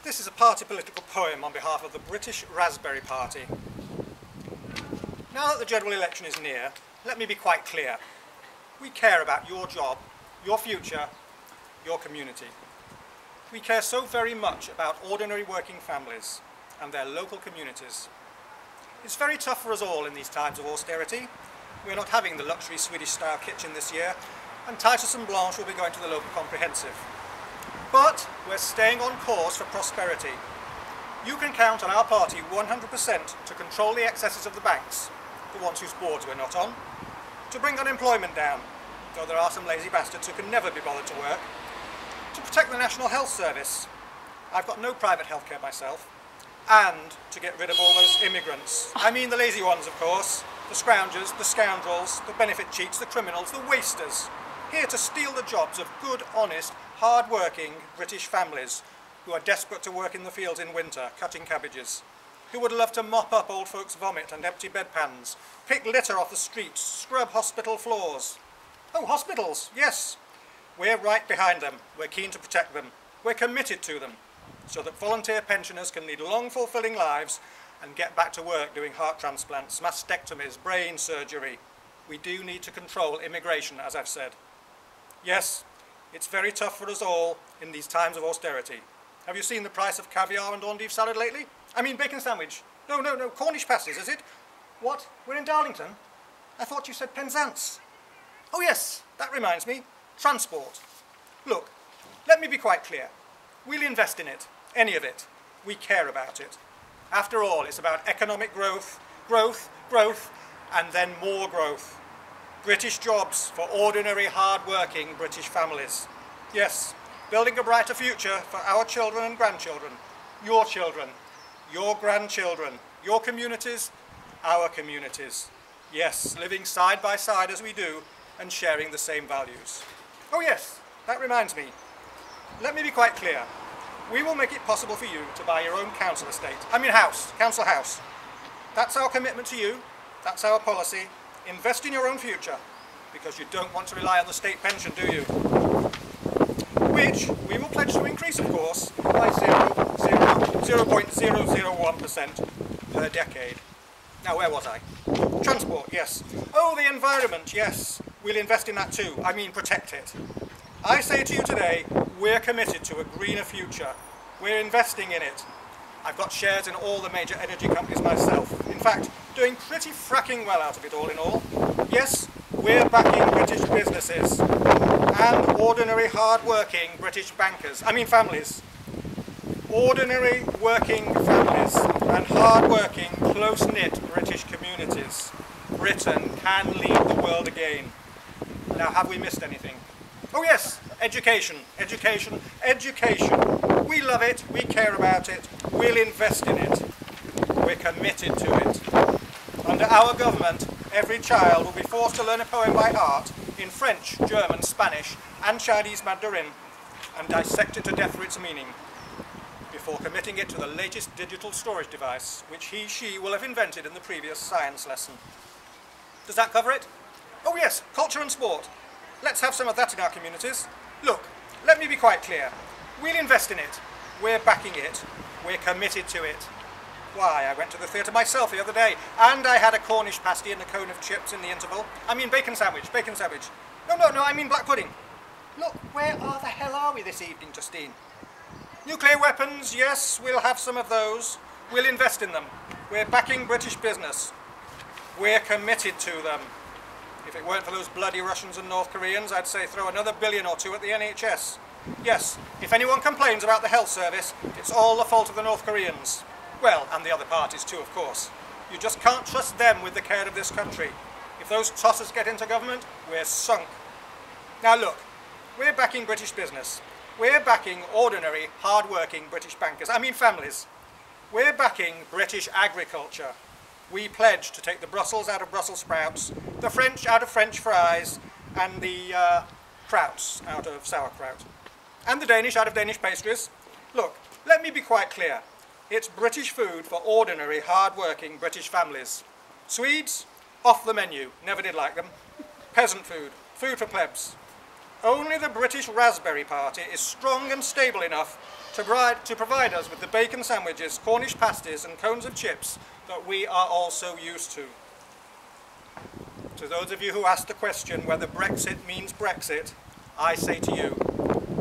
This is a party political poem on behalf of the British Raspberry Party. Now that the general election is near, let me be quite clear. We care about your job, your future, your community. We care so very much about ordinary working families and their local communities. It's very tough for us all in these times of austerity. We're not having the luxury Swedish-style kitchen this year, and Titus and Blanche will be going to the local comprehensive. But we're staying on course for prosperity. You can count on our party 100% to control the excesses of the banks, the ones whose boards we're not on, to bring unemployment down, though there are some lazy bastards who can never be bothered to work, to protect the National Health Service. I've got no private healthcare myself, and to get rid of all those immigrants. I mean the lazy ones, of course, the scroungers, the scoundrels, the benefit cheats, the criminals, the wasters, here to steal the jobs of good, honest, hard-working British families who are desperate to work in the fields in winter, cutting cabbages, who would love to mop up old folks' vomit and empty bedpans, pick litter off the streets, scrub hospital floors. Oh, hospitals, yes. We're right behind them. We're keen to protect them. We're committed to them, so that volunteer pensioners can lead long, fulfilling lives and get back to work doing heart transplants, mastectomies, brain surgery. We do need to control immigration, as I've said. Yes, it's very tough for us all in these times of austerity. Have you seen the price of caviar and endive salad lately? I mean bacon sandwich. No, Cornish pasties, is it? What? We're in Darlington? I thought you said Penzance. Oh yes, that reminds me. Transport. Look, let me be quite clear. We'll invest in it. Any of it. We care about it. After all, it's about economic growth, and then more growth. British jobs for ordinary, hard-working British families. Yes, building a brighter future for our children and grandchildren, your grandchildren, your communities, our communities. Yes, living side by side as we do and sharing the same values. Oh yes, that reminds me. Let me be quite clear. We will make it possible for you to buy your own council estate. I mean house, council house. That's our commitment to you. That's our policy. Invest in your own future, because you don't want to rely on the state pension, do you? Which we will pledge to increase, of course, by 0.001% per decade. Now, where was I? Transport, yes. Oh, the environment, yes. We'll invest in that too. I mean protect it. I say to you today, we're committed to a greener future. We're investing in it. I've got shares in all the major energy companies myself. In fact, doing pretty fracking well out of it all in all. Yes, we're backing British businesses and ordinary hard-working British bankers. I mean families. Ordinary working families and hard-working, close-knit British communities. Britain can lead the world again. Now, have we missed anything? Oh yes, education. We love it, we care about it, we'll invest in it. We're committed to it. Under our government, every child will be forced to learn a poem by heart in French, German, Spanish and Chinese Mandarin and dissect it to death for its meaning before committing it to the latest digital storage device which she will have invented in the previous science lesson. Does that cover it? Oh yes, culture and sport. Let's have some of that in our communities. Look, let me be quite clear. We'll invest in it. We're backing it. We're committed to it. Why, I went to the theatre myself the other day, and I had a Cornish pasty and a cone of chips in the interval. I mean bacon sandwich. No, I mean black pudding. Look, where the hell are we this evening, Justine? Nuclear weapons, yes, we'll have some of those. We'll invest in them. We're backing British business. We're committed to them. If it weren't for those bloody Russians and North Koreans, I'd say throw another $1 billion or $2 at the NHS. Yes, if anyone complains about the health service, it's all the fault of the North Koreans. Well, and the other parties too, of course. You just can't trust them with the care of this country. If those tossers get into government, we're sunk. Now look, we're backing British business. We're backing ordinary, hard-working British bankers. I mean families. We're backing British agriculture. We pledge to take the Brussels out of Brussels sprouts, the French out of French fries, and the Krauts out of sauerkraut. And the Danish out of Danish pastries. Look, let me be quite clear. It's British food for ordinary, hard-working British families. Swedes, off the menu. Never did like them. Peasant food. Food for plebs. Only the British Raspberry Party is strong and stable enough to provide us with the bacon sandwiches, Cornish pasties and cones of chips that we are all so used to. To those of you who asked the question whether Brexit means Brexit, I say to you,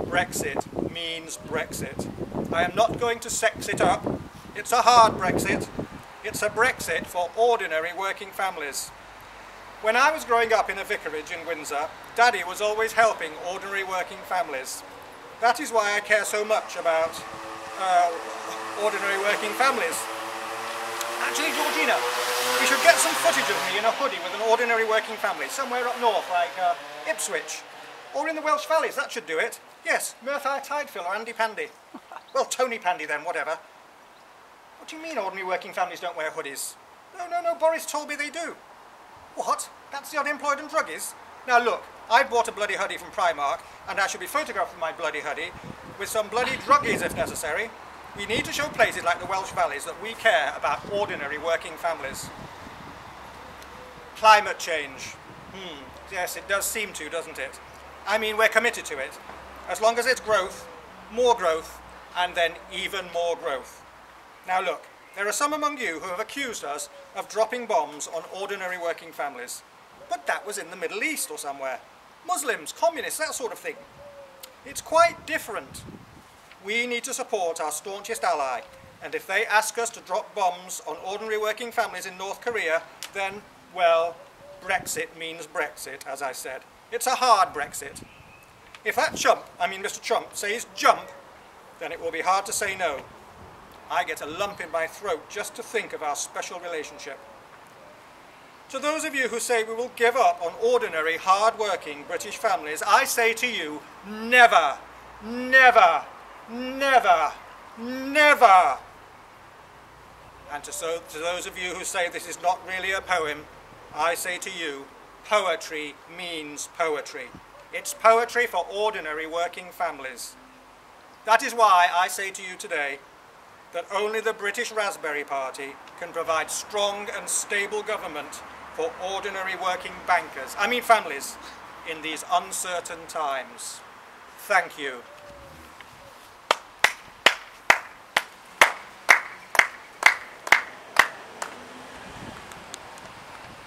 Brexit means Brexit. I am not going to sex it up. It's a hard Brexit. It's a Brexit for ordinary working families. When I was growing up in a vicarage in Windsor, Daddy was always helping ordinary working families. That is why I care so much about ordinary working families. Actually, Georgina, we should get some footage of me in a hoodie with an ordinary working family, somewhere up north, like Ipswich, or in the Welsh Valleys. That should do it. Yes, Merthyr Tydfil or Andy Pandy. Well, Tony Pandy then, whatever. What do you mean ordinary working families don't wear hoodies? No, Boris told me they do. What? That's the unemployed and druggies? Now look, I bought a bloody hoodie from Primark, and I shall be photographed with my bloody hoodie, with some bloody druggies if necessary. We need to show places like the Welsh Valleys that we care about ordinary working families. Climate change. Yes, it does seem to, doesn't it? I mean, we're committed to it. As long as it's growth, and then even more growth. Now look, there are some among you who have accused us of dropping bombs on ordinary working families. But that was in the Middle East or somewhere. Muslims, communists, that sort of thing. It's quite different. We need to support our staunchest ally, and if they ask us to drop bombs on ordinary working families in North Korea, then, well, Brexit means Brexit, as I said. It's a hard Brexit. If that Mr. Trump, says jump, then it will be hard to say no. I get a lump in my throat just to think of our special relationship. To those of you who say we will give up on ordinary, hard-working British families, I say to you, never, never, never, never. And to those of you who say this is not really a poem, I say to you, poetry means poetry. It's poetry for ordinary working families. That is why I say to you today that only the British Raspberry Party can provide strong and stable government for ordinary working families, in these uncertain times. Thank you.